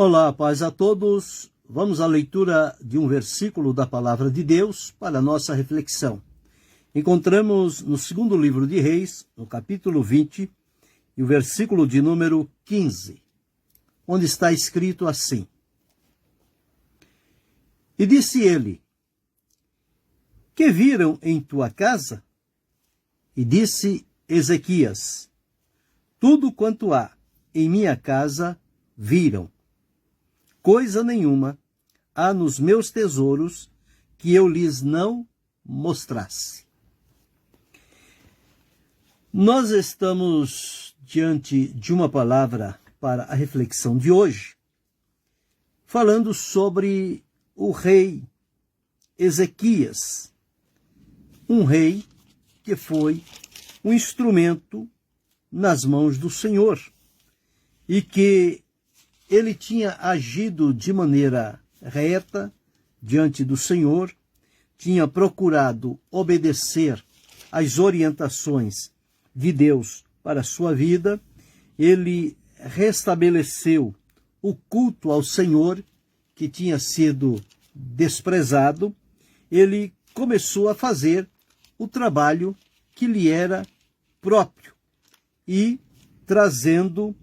Olá, paz a todos. Vamos à leitura de um versículo da Palavra de Deus para a nossa reflexão. Encontramos no segundo livro de Reis, no capítulo 20, e o versículo de número 15, onde está escrito assim: E disse ele: Que viram em tua casa? E disse Ezequias: Tudo quanto há em minha casa viram. Coisa nenhuma há nos meus tesouros que eu lhes não mostrasse. Nós estamos diante de uma palavra para a reflexão de hoje, falando sobre o rei Ezequias, um rei que foi um instrumento nas mãos do Senhor e que ele tinha agido de maneira reta diante do Senhor, tinha procurado obedecer às orientações de Deus para a sua vida, ele restabeleceu o culto ao Senhor que tinha sido desprezado, ele começou a fazer o trabalho que lhe era próprio e trazendo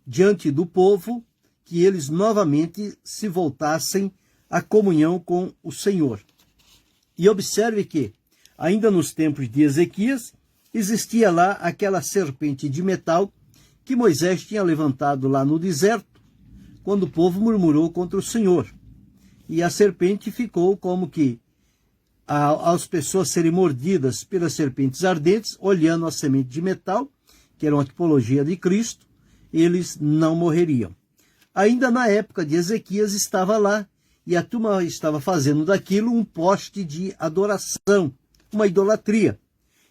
diante do povo, que eles novamente se voltassem à comunhão com o Senhor. E observe que, ainda nos tempos de Ezequias, existia lá aquela serpente de metal que Moisés tinha levantado lá no deserto, quando o povo murmurou contra o Senhor. E a serpente ficou como que, as pessoas serem mordidas pelas serpentes ardentes, olhando a semente de metal, que era uma tipologia de Cristo, eles não morreriam. Ainda na época de Ezequias estava lá, e a turma estava fazendo daquilo um poste de adoração, uma idolatria.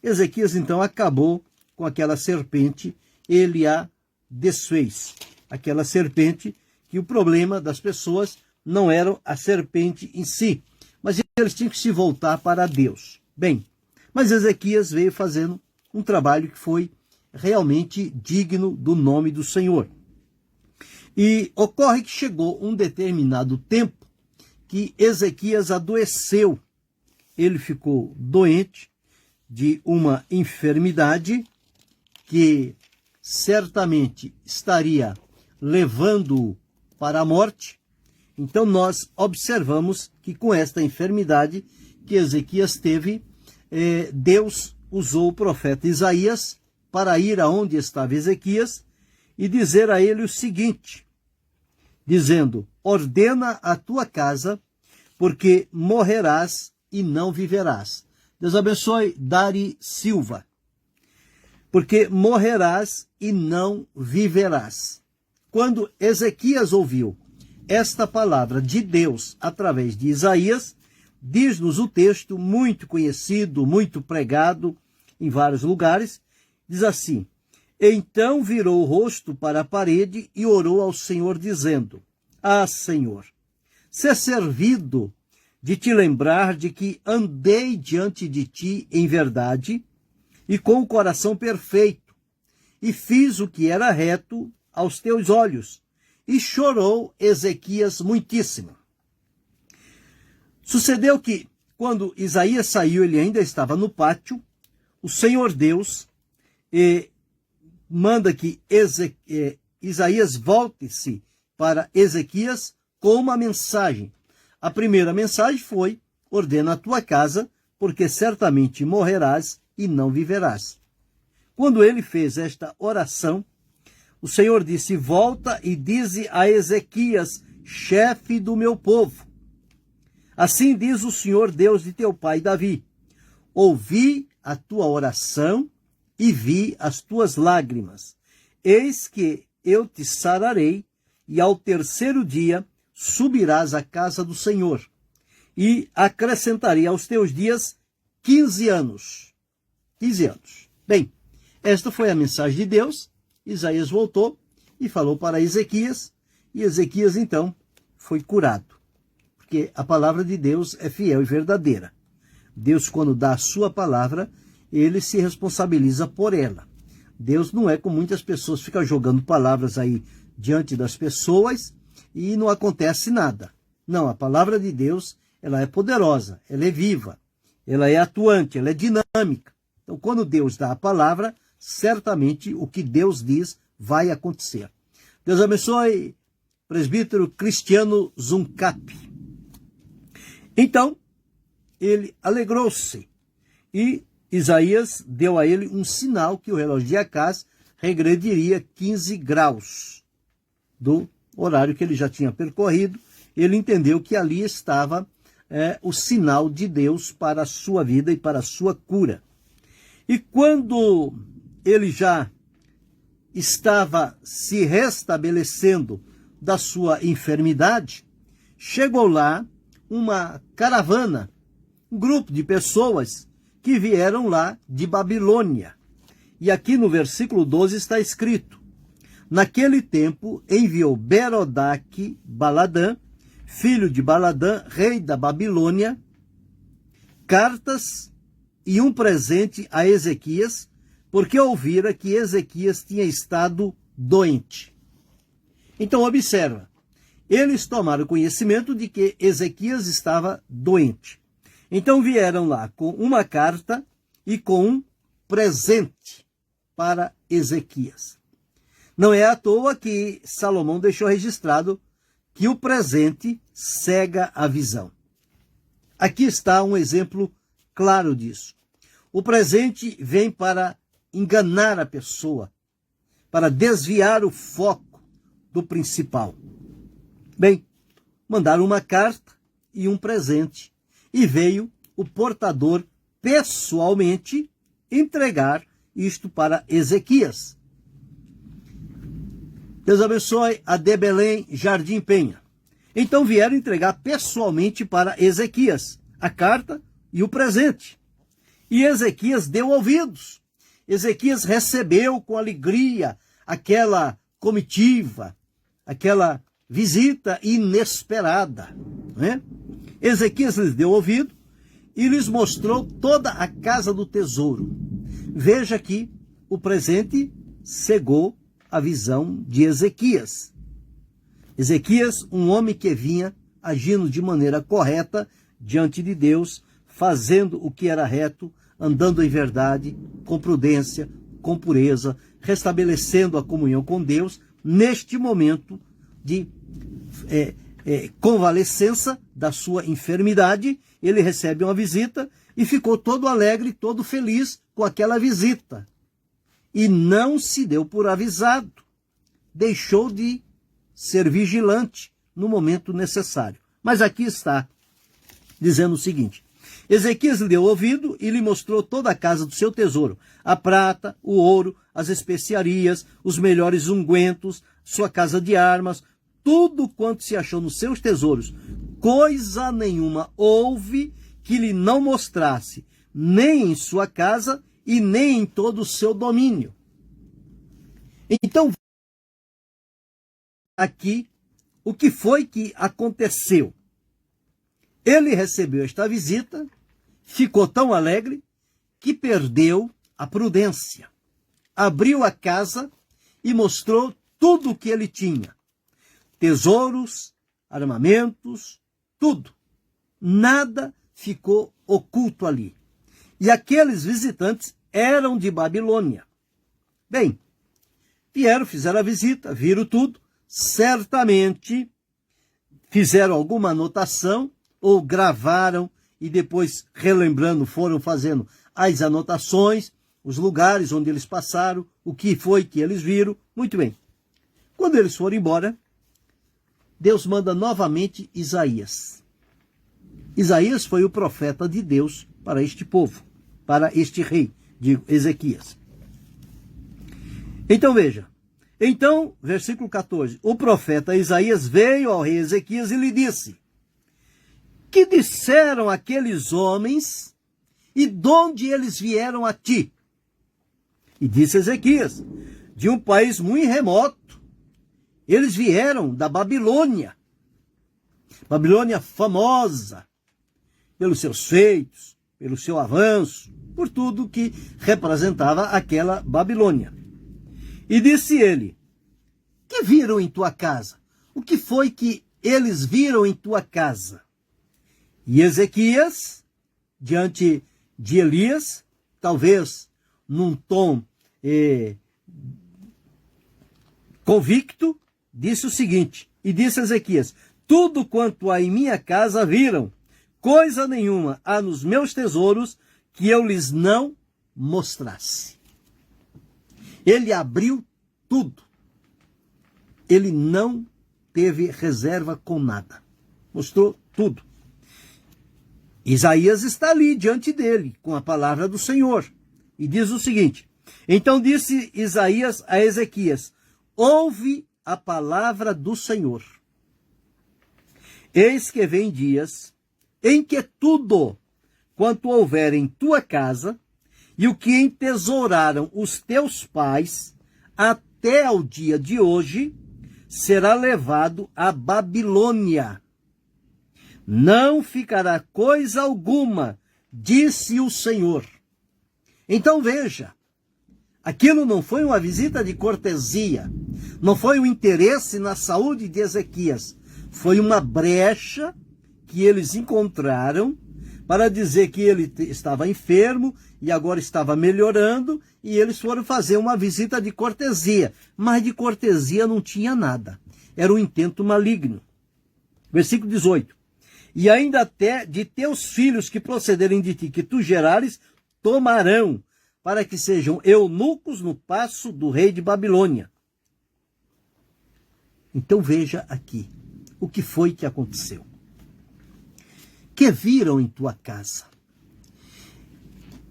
Ezequias então acabou com aquela serpente, ele a desfez. Aquela serpente que o problema das pessoas não era a serpente em si, mas eles tinham que se voltar para Deus. Bem, mas Ezequias veio fazendo um trabalho que foi realmente digno do nome do Senhor. E ocorre que chegou um determinado tempo que Ezequias adoeceu. Ele ficou doente de uma enfermidade que certamente estaria levando-o para a morte. Então nós observamos que com esta enfermidade que Ezequias teve, Deus usou o profeta Isaías para ir aonde estava Ezequias e dizer a ele o seguinte, dizendo: ordena a tua casa, porque morrerás e não viverás. Deus abençoe Dari Silva. Porque morrerás e não viverás. Quando Ezequias ouviu esta palavra de Deus através de Isaías, diz-nos o texto muito conhecido, muito pregado em vários lugares, diz assim: então virou o rosto para a parede e orou ao Senhor, dizendo: ah, Senhor, se servido de te lembrar de que andei diante de ti em verdade e com o coração perfeito, e fiz o que era reto aos teus olhos. E chorou Ezequias muitíssimo. Sucedeu que, quando Isaías saiu, ele ainda estava no pátio, o Senhor Deus manda que Isaías volte-se para Ezequias com uma mensagem. A primeira mensagem foi: ordena a tua casa, porque certamente morrerás e não viverás. Quando ele fez esta oração, o Senhor disse: volta e dize a Ezequias, chefe do meu povo: assim diz o Senhor Deus de teu pai Davi: ouvi a tua oração e vi as tuas lágrimas. Eis que eu te sararei, e ao terceiro dia subirás à casa do Senhor, e acrescentarei aos teus dias 15 anos. 15 anos. Bem, esta foi a mensagem de Deus. Isaías voltou e falou para Ezequias, e Ezequias então foi curado, porque a palavra de Deus é fiel e verdadeira. Deus, quando dá a sua palavra, ele se responsabiliza por ela. Deus não é como muitas pessoas ficam jogando palavras aí diante das pessoas e não acontece nada. Não, a palavra de Deus, ela é poderosa, ela é viva, ela é atuante, ela é dinâmica. Então, quando Deus dá a palavra, certamente o que Deus diz vai acontecer. Deus abençoe, presbítero Cristiano Zuncap. Então, ele alegrou-se e Isaías deu a ele um sinal que o relógio de Acaz regrediria 15 graus do horário que ele já tinha percorrido. Ele entendeu que ali estava o sinal de Deus para a sua vida e para a sua cura. E quando ele já estava se restabelecendo da sua enfermidade, chegou lá uma caravana, um grupo de pessoas que vieram lá de Babilônia. E aqui no versículo 12 está escrito: naquele tempo enviou Berodaque Baladã, filho de Baladã, rei da Babilônia, cartas e um presente a Ezequias, porque ouvira que Ezequias tinha estado doente. Então observa, eles tomaram conhecimento de que Ezequias estava doente. Então vieram lá com uma carta e com um presente para Ezequias. Não é à toa que Salomão deixou registrado que o presente cega a visão. Aqui está um exemplo claro disso. O presente vem para enganar a pessoa, para desviar o foco do principal. Bem, mandaram uma carta e um presente, e veio o portador pessoalmente entregar isto para Ezequias. Deus abençoe a de Belém Jardim Penha. Então vieram entregar pessoalmente para Ezequias a carta e o presente. E Ezequias deu ouvidos. Ezequias recebeu com alegria aquela comitiva, aquela visita inesperada, né? Ezequias lhes deu ouvido e lhes mostrou toda a casa do tesouro. Veja que o presente cegou a visão de Ezequias. Ezequias, um homem que vinha agindo de maneira correta diante de Deus, fazendo o que era reto, andando em verdade, com prudência, com pureza, restabelecendo a comunhão com Deus, neste momento de convalescença da sua enfermidade, ele recebe uma visita e ficou todo alegre, todo feliz com aquela visita. E não se deu por avisado, deixou de ser vigilante no momento necessário. Mas aqui está dizendo o seguinte: Ezequias lhe deu ouvido e lhe mostrou toda a casa do seu tesouro, a prata, o ouro, as especiarias, os melhores ungüentos, sua casa de armas, tudo quanto se achou nos seus tesouros. Coisa nenhuma houve que lhe não mostrasse, nem em sua casa e nem em todo o seu domínio. Então, aqui, o que foi que aconteceu? Ele recebeu esta visita, ficou tão alegre que perdeu a prudência. Abriu a casa e mostrou tudo o que ele tinha. Tesouros, armamentos, tudo. Nada ficou oculto ali. E aqueles visitantes eram de Babilônia. Bem, vieram, fizeram a visita, viram tudo, certamente fizeram alguma anotação ou gravaram e depois, relembrando, foram fazendo as anotações, os lugares onde eles passaram, o que foi que eles viram. Muito bem. Quando eles foram embora, Deus manda novamente Isaías. Isaías foi o profeta de Deus para este povo, para este rei, de Ezequias. Então veja, então, versículo 14, o profeta Isaías veio ao rei Ezequias e lhe disse: que disseram aqueles homens e de onde eles vieram a ti? E disse Ezequias: de um país muito remoto. Eles vieram da Babilônia. Babilônia famosa pelos seus feitos, pelo seu avanço, por tudo que representava aquela Babilônia. E disse ele: que viram em tua casa? O que foi que eles viram em tua casa? E Ezequias, diante de Elias, talvez num tom convicto, disse o seguinte, e disse a Ezequias, tudo quanto há em minha casa viram, coisa nenhuma há nos meus tesouros que eu lhes não mostrasse. Ele abriu tudo. Ele não teve reserva com nada. Mostrou tudo. Isaías está ali diante dele, com a palavra do Senhor. E diz o seguinte, então disse Isaías a Ezequias, ouve a palavra do Senhor. Eis que vem dias em que tudo quanto houver em tua casa e o que entesouraram os teus pais até o dia de hoje será levado à Babilônia. Não ficará coisa alguma, disse o Senhor. Então veja, aquilo não foi uma visita de cortesia, não foi um interesse na saúde de Ezequias, foi uma brecha que eles encontraram para dizer que ele estava enfermo e agora estava melhorando, e eles foram fazer uma visita de cortesia, mas de cortesia não tinha nada, era um intento maligno. Versículo 18, e ainda até de teus filhos que procederem de ti, que tu gerares, tomarão, para que sejam eunucos no paço do rei de Babilônia. Então veja aqui, o que foi que aconteceu. Que viram em tua casa?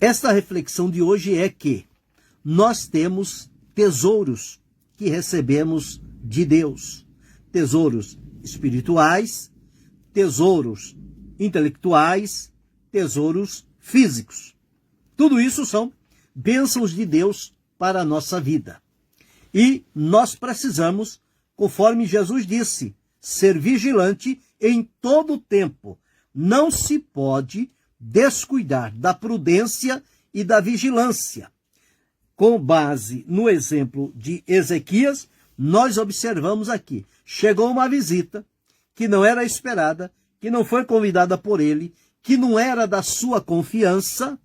Esta reflexão de hoje é que nós temos tesouros que recebemos de Deus. Tesouros espirituais, tesouros intelectuais, tesouros físicos. Tudo isso são bênçãos de Deus para a nossa vida. E nós precisamos, conforme Jesus disse, ser vigilante em todo o tempo. Não se pode descuidar da prudência e da vigilância. Com base no exemplo de Ezequias, nós observamos aqui, chegou uma visita que não era esperada, que não foi convidada por ele, que não era da sua confiança.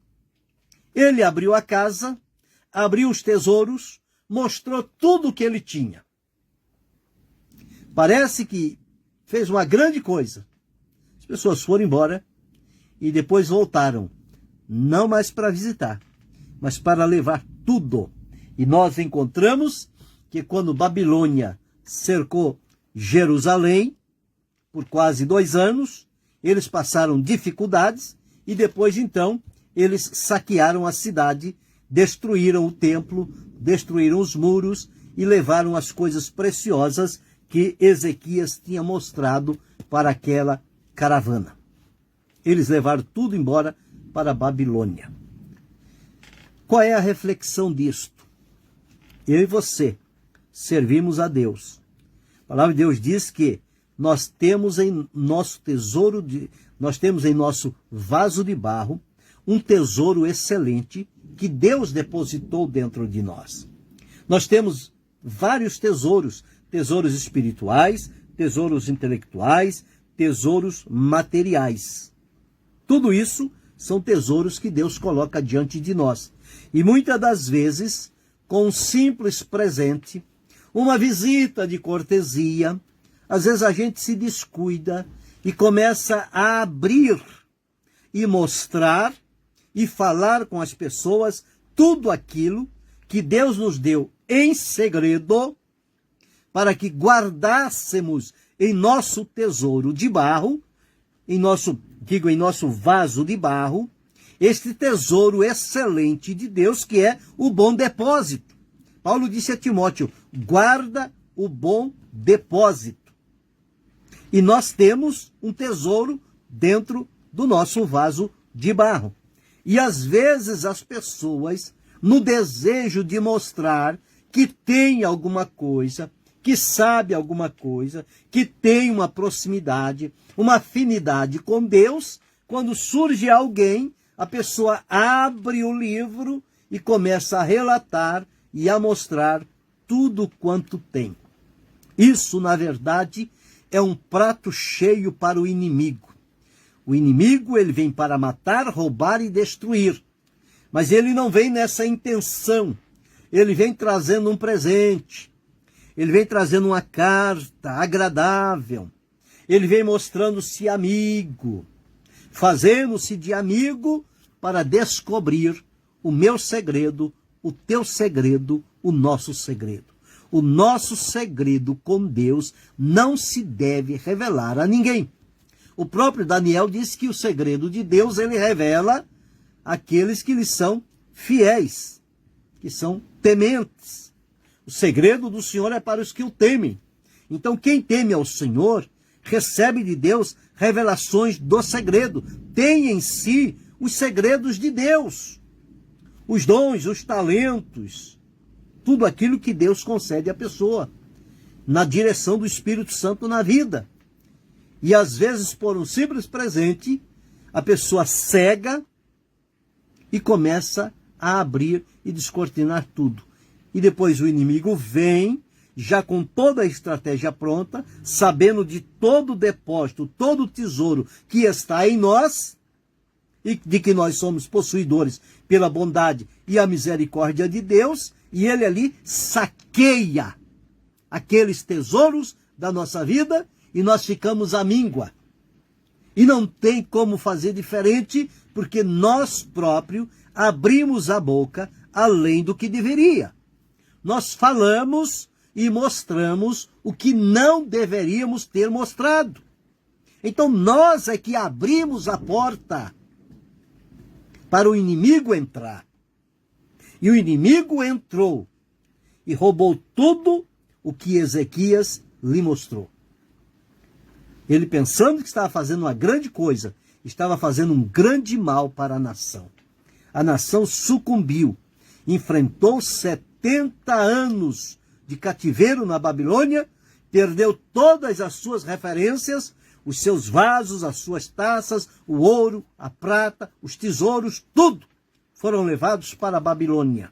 Ele abriu a casa, abriu os tesouros, mostrou tudo o que ele tinha. Parece que fez uma grande coisa. As pessoas foram embora e depois voltaram, não mais para visitar, mas para levar tudo. E nós encontramos que quando Babilônia cercou Jerusalém, por quase 2 anos, eles passaram dificuldades e depois então eles saquearam a cidade, destruíram o templo, destruíram os muros e levaram as coisas preciosas que Ezequias tinha mostrado para aquela caravana. Eles levaram tudo embora para a Babilônia. Qual é a reflexão disto? Eu e você servimos a Deus. A palavra de Deus diz que nós temos em nosso tesouro, nós temos em nosso vaso de barro um tesouro excelente que Deus depositou dentro de nós. Nós temos vários tesouros, tesouros espirituais, tesouros intelectuais, tesouros materiais. Tudo isso são tesouros que Deus coloca diante de nós. E muitas das vezes, com um simples presente, uma visita de cortesia, às vezes a gente se descuida e começa a abrir e mostrar e falar com as pessoas tudo aquilo que Deus nos deu em segredo para que guardássemos em nosso tesouro de barro, em nosso vaso de barro, este tesouro excelente de Deus que é o bom depósito. Paulo disse a Timóteo, guarda o bom depósito. E nós temos um tesouro dentro do nosso vaso de barro. E às vezes as pessoas, no desejo de mostrar que tem alguma coisa, que sabe alguma coisa, que tem uma proximidade, uma afinidade com Deus, quando surge alguém, a pessoa abre o livro e começa a relatar e a mostrar tudo quanto tem. Isso, na verdade, é um prato cheio para o inimigo. O inimigo, ele vem para matar, roubar e destruir. Mas ele não vem nessa intenção. Ele vem trazendo um presente. Ele vem trazendo uma carta agradável. Ele vem mostrando-se amigo, fazendo-se de amigo para descobrir o meu segredo, o teu segredo, o nosso segredo. O nosso segredo com Deus não se deve revelar a ninguém. O próprio Daniel disse que o segredo de Deus ele revela àqueles que lhe são fiéis, que são tementes. O segredo do Senhor é para os que o temem. Então, quem teme ao Senhor recebe de Deus revelações do segredo. Tem em si os segredos de Deus, os dons, os talentos, tudo aquilo que Deus concede à pessoa, na direção do Espírito Santo na vida. E às vezes, por um simples presente, a pessoa cega e começa a abrir e descortinar tudo. E depois o inimigo vem, já com toda a estratégia pronta, sabendo de todo o depósito, todo o tesouro que está em nós, e de que nós somos possuidores pela bondade e a misericórdia de Deus, e ele ali saqueia aqueles tesouros da nossa vida e nós ficamos à míngua. E não tem como fazer diferente, porque nós próprios abrimos a boca além do que deveria. Nós falamos e mostramos o que não deveríamos ter mostrado. Então nós é que abrimos a porta para o inimigo entrar. E o inimigo entrou e roubou tudo o que Ezequias lhe mostrou. Ele, pensando que estava fazendo uma grande coisa, estava fazendo um grande mal para a nação. A nação sucumbiu, enfrentou 70 anos de cativeiro na Babilônia, perdeu todas as suas referências, os seus vasos, as suas taças, o ouro, a prata, os tesouros, tudo foram levados para a Babilônia.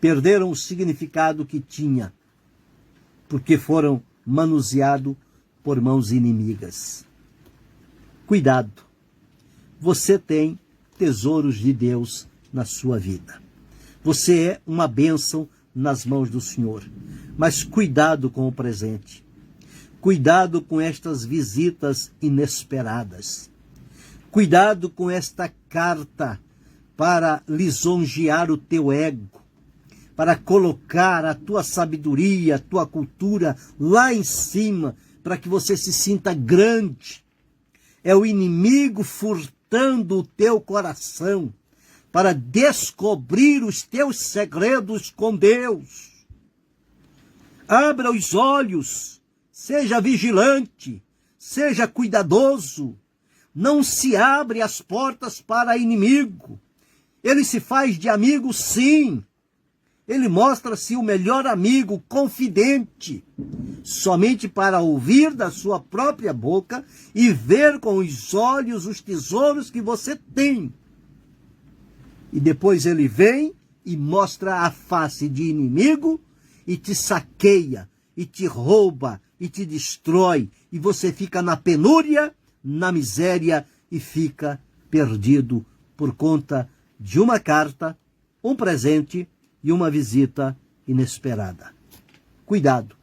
Perderam o significado que tinha, porque foram manuseados por mãos inimigas. Cuidado, você tem tesouros de Deus na sua vida. Você é uma bênção nas mãos do Senhor. Mas cuidado com o presente. Cuidado com estas visitas inesperadas. Cuidado com esta carta para lisonjear o teu ego, para colocar a tua sabedoria, a tua cultura lá em cima, para que você se sinta grande. É o inimigo furtando o teu coração para descobrir os teus segredos com Deus. Abra os olhos, seja vigilante, seja cuidadoso. Não se abre as portas para inimigo. Ele se faz de amigo, sim. Ele mostra-se o melhor amigo, confidente, somente para ouvir da sua própria boca e ver com os olhos os tesouros que você tem. E depois ele vem e mostra a face de inimigo e te saqueia, e te rouba, e te destrói. E você fica na penúria, na miséria e fica perdido por conta de uma carta, um presente e uma visita inesperada. Cuidado.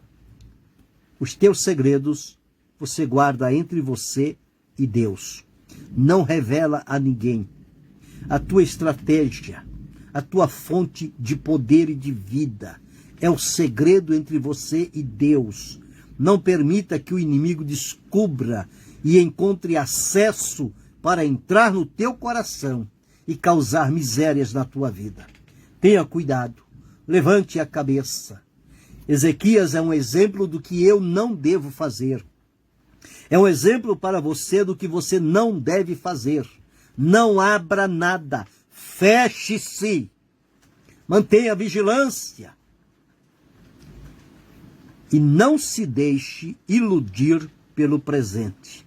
Os teus segredos você guarda entre você e Deus. Não revela a ninguém. A tua estratégia, a tua fonte de poder e de vida é o segredo entre você e Deus. Não permita que o inimigo descubra e encontre acesso para entrar no teu coração e causar misérias na tua vida. Tenha cuidado, levante a cabeça. Ezequias é um exemplo do que eu não devo fazer. É um exemplo para você do que você não deve fazer. Não abra nada, feche-se, mantenha vigilância e não se deixe iludir pelo presente.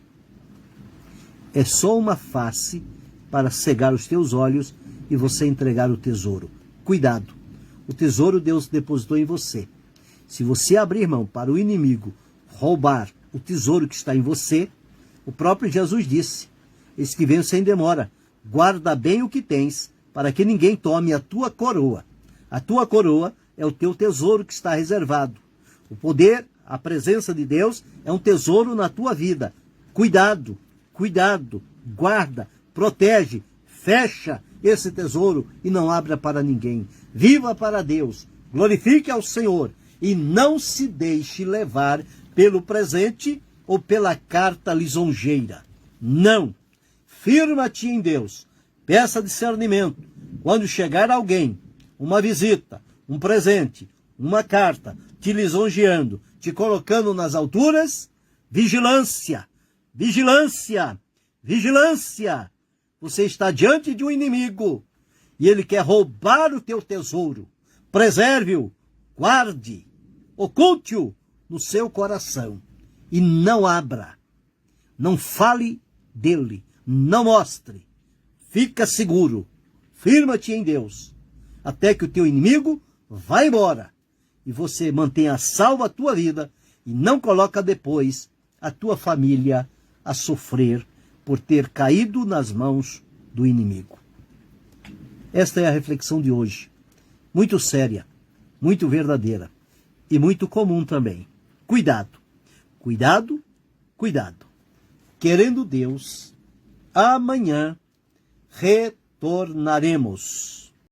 É só uma face para cegar os teus olhos e você entregar o tesouro. Cuidado, o tesouro Deus depositou em você. Se você abrir mão para o inimigo roubar o tesouro que está em você, o próprio Jesus disse: eis que venho sem demora, guarda bem o que tens, para que ninguém tome a tua coroa. A tua coroa é o teu tesouro que está reservado. O poder, a presença de Deus é um tesouro na tua vida. Cuidado, cuidado, guarda, protege, fecha esse tesouro e não abra para ninguém. Viva para Deus, glorifique ao Senhor e não se deixe levar pelo presente ou pela carta lisonjeira. Não. Firma-te em Deus. Peça discernimento. Quando chegar alguém, uma visita, um presente, uma carta, te lisonjeando, te colocando nas alturas, vigilância, vigilância, vigilância. Você está diante de um inimigo e ele quer roubar o teu tesouro. Preserve-o, guarde, oculte-o no seu coração e não abra, não fale dele, não mostre. Fica seguro, firma-te em Deus, até que o teu inimigo vá embora e você mantenha salva a tua vida e não coloca depois a tua família a sofrer por ter caído nas mãos do inimigo. Esta é a reflexão de hoje, muito séria, muito verdadeira e muito comum também. Cuidado, cuidado, cuidado. Querendo Deus, amanhã retornaremos.